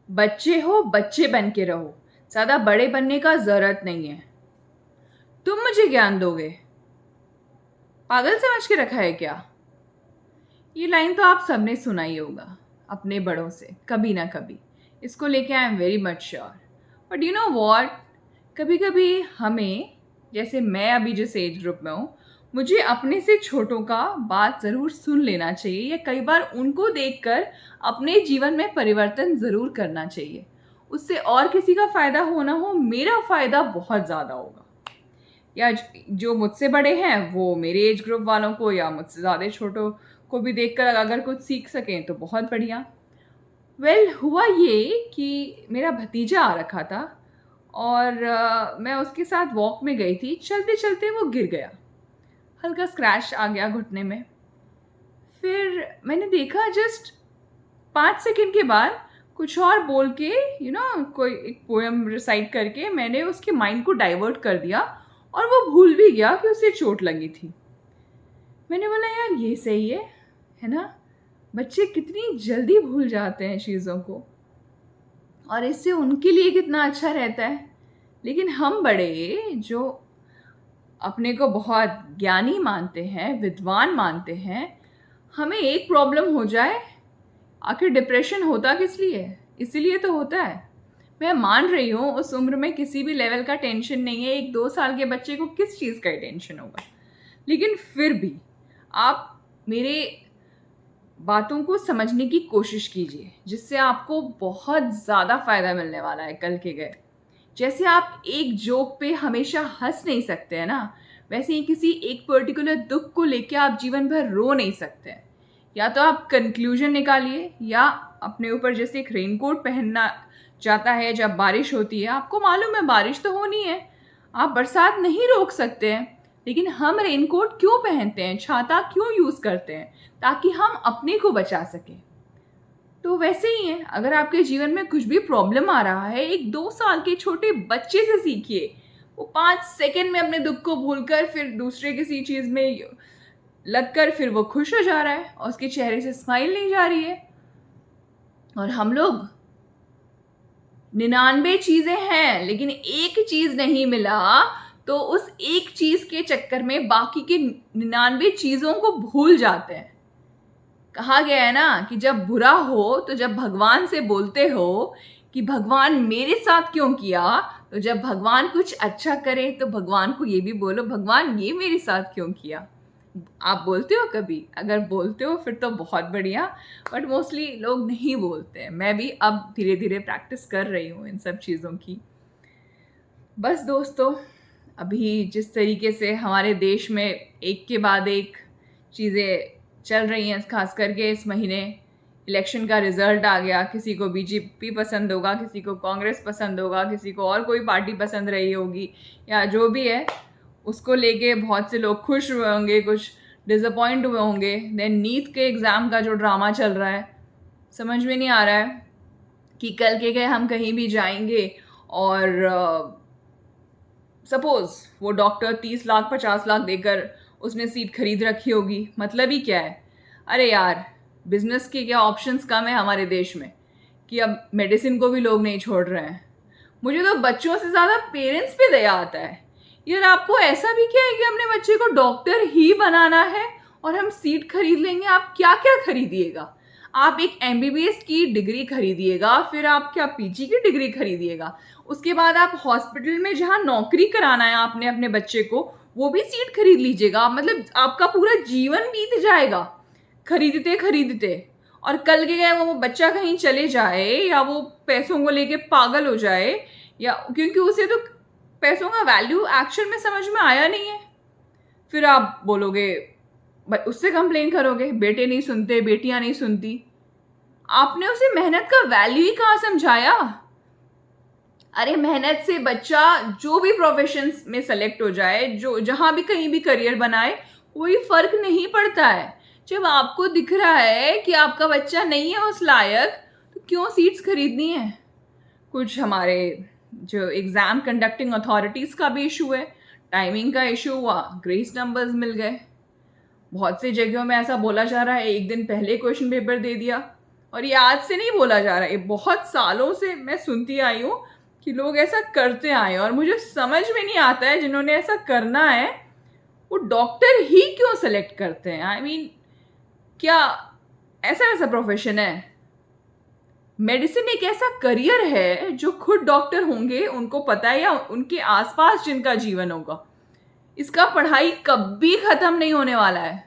बच्चे हो बच्चे बन के रहो, ज़्यादा बड़े बनने का ज़रूरत नहीं है। तुम मुझे ज्ञान दोगे, पागल समझ के रखा है क्या? ये लाइन तो आप सबने सुना ही होगा अपने बड़ों से कभी ना कभी। इसको लेके I am very much sure. But you know what, कभी कभी हमें, जैसे मैं अभी जिस एज ग्रुप में हूँ, मुझे अपने से छोटों का बात ज़रूर सुन लेना चाहिए या कई बार उनको देखकर अपने जीवन में परिवर्तन ज़रूर करना चाहिए। उससे और किसी का फ़ायदा हो ना हो, मेरा फ़ायदा बहुत ज़्यादा होगा। या जो मुझसे बड़े हैं वो मेरे एज ग्रुप वालों को या मुझसे ज़्यादा छोटों को भी देखकर अगर कुछ सीख सकें तो बहुत बढ़िया। हुआ ये कि मेरा भतीजा आ रखा था और मैं उसके साथ वॉक में गई थी। चलते चलते वो गिर गया, हल्का स्क्रैच आ गया घुटने में। फिर मैंने देखा जस्ट 5 सेकंड के बाद कुछ और बोल के, कोई एक पोएम रिसाइट करके मैंने उसके माइंड को डाइवर्ट कर दिया और वो भूल भी गया कि उसे चोट लगी थी। मैंने बोला यार ये सही है ना? बच्चे कितनी जल्दी भूल जाते हैं चीज़ों को और इससे उनके लिए कितना अच्छा रहता है। लेकिन हम बड़े जो अपने को बहुत ज्ञानी मानते हैं, विद्वान मानते हैं, हमें एक प्रॉब्लम हो जाए, आखिर डिप्रेशन होता किस लिए है? इसीलिए तो होता है। मैं मान रही हूँ उस उम्र में किसी भी लेवल का टेंशन नहीं है, 1-2 साल के बच्चे को किस चीज़ का टेंशन होगा। लेकिन फिर भी आप मेरे बातों को समझने की कोशिश कीजिए, जिससे आपको बहुत ज़्यादा फ़ायदा मिलने वाला है कल के गए। जैसे आप एक जोक पे हमेशा हंस नहीं सकते हैं ना, वैसे ही किसी एक पर्टिकुलर दुख को लेके आप जीवन भर रो नहीं सकते हैं। या तो आप कंक्लूजन निकालिए या अपने ऊपर जैसे एक रेनकोट पहनना जाता है जब बारिश होती है। आपको मालूम है बारिश तो होनी है, आप बरसात नहीं रोक सकते हैं, लेकिन हम रेनकोट क्यों पहनते हैं, छाता क्यों यूज़ करते हैं? ताकि हम अपने को बचा सकें। तो वैसे ही है, अगर आपके जीवन में कुछ भी प्रॉब्लम आ रहा है, एक 2 साल के छोटे बच्चे से सीखिए। वो 5 सेकंड में अपने दुख को भूलकर फिर दूसरे किसी चीज़ में लगकर फिर वो खुश हो जा रहा है और उसके चेहरे से स्माइल नहीं जा रही है। और हम लोग 99 चीज़ें हैं लेकिन एक चीज़ नहीं मिला, तो उस एक चीज़ के चक्कर में बाकी के 99 चीज़ों को भूल जाते हैं। कहा गया है ना कि जब बुरा हो तो जब भगवान से बोलते हो कि भगवान मेरे साथ क्यों किया, तो जब भगवान कुछ अच्छा करे तो भगवान को ये भी बोलो भगवान ये मेरे साथ क्यों किया। आप बोलते हो कभी? अगर बोलते हो फिर तो बहुत बढ़िया, बट मोस्टली लोग नहीं बोलते हैं। मैं भी अब धीरे धीरे प्रैक्टिस कर रही हूँ इन सब चीज़ों की। बस दोस्तों, अभी जिस तरीके से हमारे देश में एक के बाद एक चीज़ें चल रही हैं, खास करके इस महीने इलेक्शन का रिजल्ट आ गया। किसी को बीजेपी पसंद होगा, किसी को कांग्रेस पसंद होगा, किसी को और कोई पार्टी पसंद रही होगी, या जो भी है उसको लेके बहुत से लोग खुश हुए होंगे, कुछ डिसअपॉइंट हुए होंगे। देन नीट के एग्ज़ाम का जो ड्रामा चल रहा है, समझ में नहीं आ रहा है कि कल के गए हम कहीं भी जाएंगे और सपोज वो डॉक्टर 30 लाख 50 लाख देकर उसने सीट खरीद रखी होगी, मतलब ही क्या है? अरे यार, बिजनेस के क्या ऑप्शंस कम है हमारे देश में कि अब मेडिसिन को भी लोग नहीं छोड़ रहे हैं। मुझे तो बच्चों से ज़्यादा पेरेंट्स पे दया आता है। यार आपको ऐसा भी क्या है कि अपने बच्चे को डॉक्टर ही बनाना है और हम सीट खरीद लेंगे? आप क्या क्या खरीदिएगा? आप एक एमबीबीएस की डिग्री खरीदिएगा, फिर आप क्या पीजी की डिग्री खरीदिएगा, उसके बाद आप हॉस्पिटल में जहाँ नौकरी कराना है आपने अपने बच्चे को, वो भी सीट खरीद लीजिएगा। मतलब आपका पूरा जीवन बीत जाएगा खरीदते खरीदते। और कल के गए वो बच्चा कहीं चले जाए या वो पैसों को लेके पागल हो जाए, या क्योंकि उसे तो पैसों का वैल्यू एक्चुअल में समझ में आया नहीं है, फिर आप बोलोगे, उससे कंप्लेन करोगे बेटे नहीं सुनते, बेटियां नहीं सुनती। आपने उसे मेहनत का वैल्यू ही कहाँ समझाया? अरे मेहनत से बच्चा जो भी प्रोफेशन में सेलेक्ट हो जाए, जो जहां भी कहीं भी करियर बनाए, कोई फर्क नहीं पड़ता है। जब आपको दिख रहा है कि आपका बच्चा नहीं है उस लायक, तो क्यों सीट्स खरीदनी है? कुछ हमारे जो एग्ज़ाम कंडक्टिंग अथॉरिटीज़ का भी इशू है, टाइमिंग का इशू हुआ, ग्रेस नंबर्स मिल गए। बहुत सी जगहों में ऐसा बोला जा रहा है एक दिन पहले क्वेश्चन पेपर दे दिया। और ये आज से नहीं बोला जा रहा है, ये बहुत सालों से मैं सुनती आई हूँ कि लोग ऐसा करते आए हैं। और मुझे समझ में नहीं आता है जिन्होंने ऐसा करना है वो डॉक्टर ही क्यों सेलेक्ट करते हैं। आई मीन क्या ऐसा वैसा प्रोफेशन है? मेडिसिन एक ऐसा करियर है जो खुद डॉक्टर होंगे उनको पता है, या उनके आसपास जिनका जीवन होगा, इसका पढ़ाई कभी खत्म नहीं होने वाला है।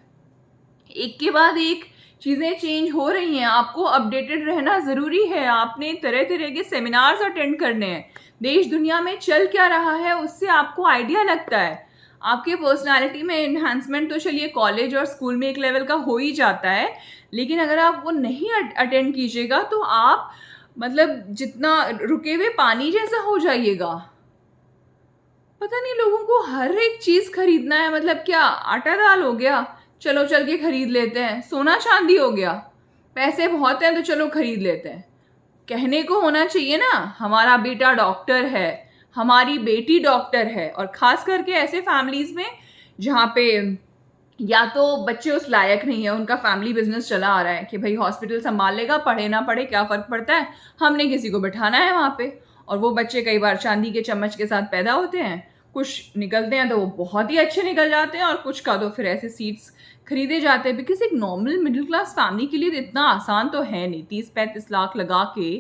एक के बाद एक चीज़ें चेंज हो रही हैं, आपको अपडेटेड रहना ज़रूरी है। आपने तरह तरह के सेमिनार्स अटेंड करने हैं, देश दुनिया में चल क्या रहा है उससे आपको आइडिया लगता है। आपके पर्सनालिटी में एनहांसमेंट तो चलिए कॉलेज और स्कूल में एक लेवल का हो ही जाता है, लेकिन अगर आप वो नहीं अटेंड कीजिएगा तो आप मतलब जितना रुके हुए पानी जैसा हो जाइएगा। पता नहीं लोगों को हर एक चीज़ खरीदना है, मतलब क्या आटा दाल हो गया चलो चल के खरीद लेते हैं, सोना चांदी हो गया पैसे बहुत हैं तो चलो खरीद लेते हैं। कहने को होना चाहिए ना, हमारा बेटा डॉक्टर है, हमारी बेटी डॉक्टर है। और खास करके ऐसे फैमिलीज में जहाँ पे या तो बच्चे उस लायक नहीं है, उनका फैमिली बिजनेस चला आ रहा है कि भाई हॉस्पिटल संभाल लेगा, पढ़े ना पढ़े क्या फ़र्क पड़ता है, हमने किसी को बिठाना है वहाँ पे। और वो बच्चे कई बार चांदी के चम्मच के साथ पैदा होते हैं, कुछ निकलते हैं तो वो बहुत ही अच्छे निकल जाते हैं और कुछ का तो फिर ऐसे सीट्स खरीदे जाते हैं। बिकॉज एक नॉर्मल मिडिल क्लास फैमिली के लिए तो इतना आसान तो है नहीं 30-35 लाख लगा के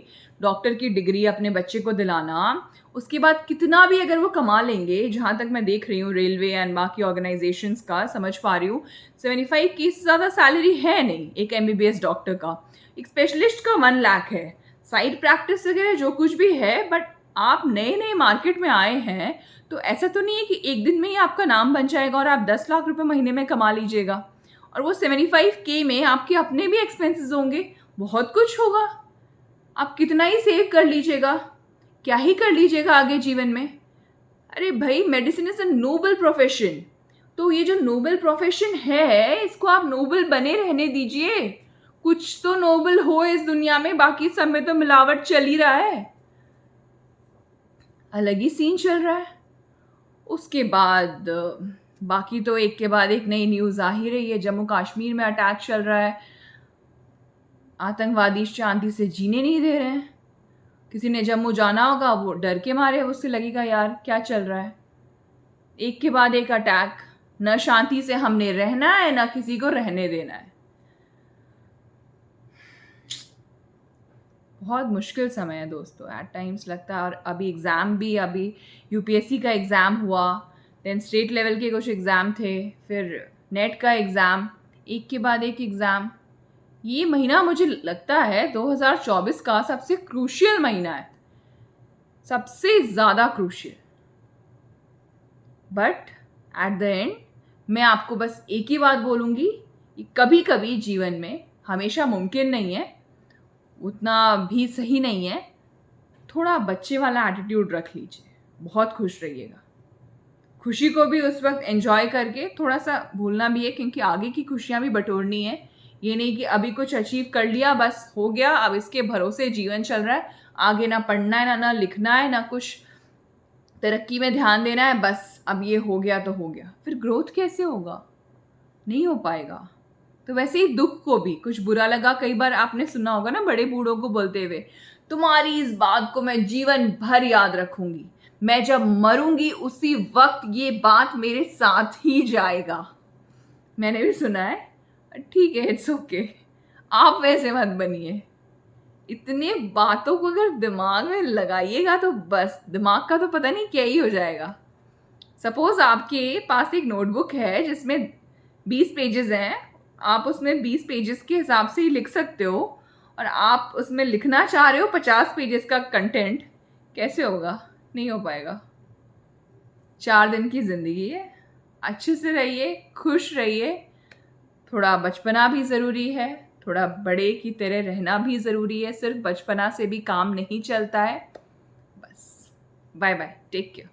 डॉक्टर की डिग्री अपने बच्चे को दिलाना। उसके बाद कितना भी अगर वो कमा लेंगे, जहाँ तक मैं देख रही हूँ रेलवे एंड बाकी ऑर्गेनाइजेशंस का समझ पा रही हूँ, 75 की से ज़्यादा सैलरी है नहीं एक MBBS डॉक्टर का। एक स्पेशलिस्ट का 1 लाख है, साइड प्रैक्टिस वगैरह जो कुछ भी है। बट आप नए नए मार्केट में आए हैं तो ऐसा तो नहीं है कि एक दिन में ही आपका नाम बन जाएगा और आप 10 लाख रुपए महीने में कमा लीजिएगा। और वो 75K में आपके अपने भी एक्सपेंसेस होंगे, बहुत कुछ होगा। आप कितना ही सेव कर लीजिएगा, क्या ही कर लीजिएगा आगे जीवन में। अरे भाई medicine is a noble profession, तो ये जो नोबल प्रोफेशन है इसको आप नोबल बने रहने दीजिए। कुछ तो नोबल हो इस दुनिया में, बाकी सब में तो मिलावट चल ही रहा है, अलग ही सीन चल रहा है। उसके बाद बाकी तो एक के बाद एक नई न्यूज़ आ ही रही है। जम्मू कश्मीर में अटैक चल रहा है, आतंकवादी शांति से जीने नहीं दे रहे हैं। किसी ने जम्मू जाना होगा वो डर के मारे, उससे लगेगा यार क्या चल रहा है। एक के बाद एक अटैक, न शांति से हमने रहना है न किसी को रहने देना है। बहुत मुश्किल समय है दोस्तों, एट टाइम्स लगता है। और अभी एग्ज़ाम भी, अभी UPSC का एग्ज़ाम हुआ, देन स्टेट लेवल के कुछ एग्ज़ाम थे, फिर नेट का एग्ज़ाम, एक के बाद एक एग्ज़ाम। ये महीना मुझे लगता है 2024 का सबसे क्रूशियल महीना है, सबसे ज़्यादा crucial. But at the end मैं आपको बस एक ही बात बोलूँगी कि कभी कभी जीवन में, हमेशा मुमकिन नहीं है, उतना भी सही नहीं है, थोड़ा बच्चे वाला एटीट्यूड रख लीजिए, बहुत खुश रहिएगा। खुशी को भी उस वक्त एंजॉय करके थोड़ा सा भूलना भी है, क्योंकि आगे की खुशियाँ भी बटोरनी है। ये नहीं कि अभी कुछ अचीव कर लिया बस हो गया, अब इसके भरोसे जीवन चल रहा है, आगे ना पढ़ना है ना लिखना है ना कुछ तरक्की में ध्यान देना है, बस अब ये हो गया तो हो गया। फिर ग्रोथ कैसे होगा? नहीं हो पाएगा। तो वैसे ही दुख को भी कुछ बुरा लगा, कई बार आपने सुना होगा ना बड़े बूढ़ों को बोलते हुए, तुम्हारी इस बात को मैं जीवन भर याद रखूंगी, मैं जब मरूंगी उसी वक्त ये बात मेरे साथ ही जाएगा। मैंने भी सुना है, ठीक है, इट्स ओके, आप वैसे मत बनिए। इतने बातों को अगर दिमाग में लगाइएगा तो बस दिमाग का तो पता नहीं क्या ही हो जाएगा। सपोज आपके पास एक नोटबुक है जिसमें 20 पेजेस हैं, आप उसमें 20 पेजेस के हिसाब से ही लिख सकते हो, और आप उसमें लिखना चाह रहे हो 50 पेजेस का कंटेंट, कैसे होगा? नहीं हो पाएगा। 4 दिन की ज़िंदगी है, अच्छे से रहिए, खुश रहिए। थोड़ा बचपना भी ज़रूरी है, थोड़ा बड़े की तरह रहना भी ज़रूरी है, सिर्फ बचपना से भी काम नहीं चलता है। बस बाय बाय, टेक केयर।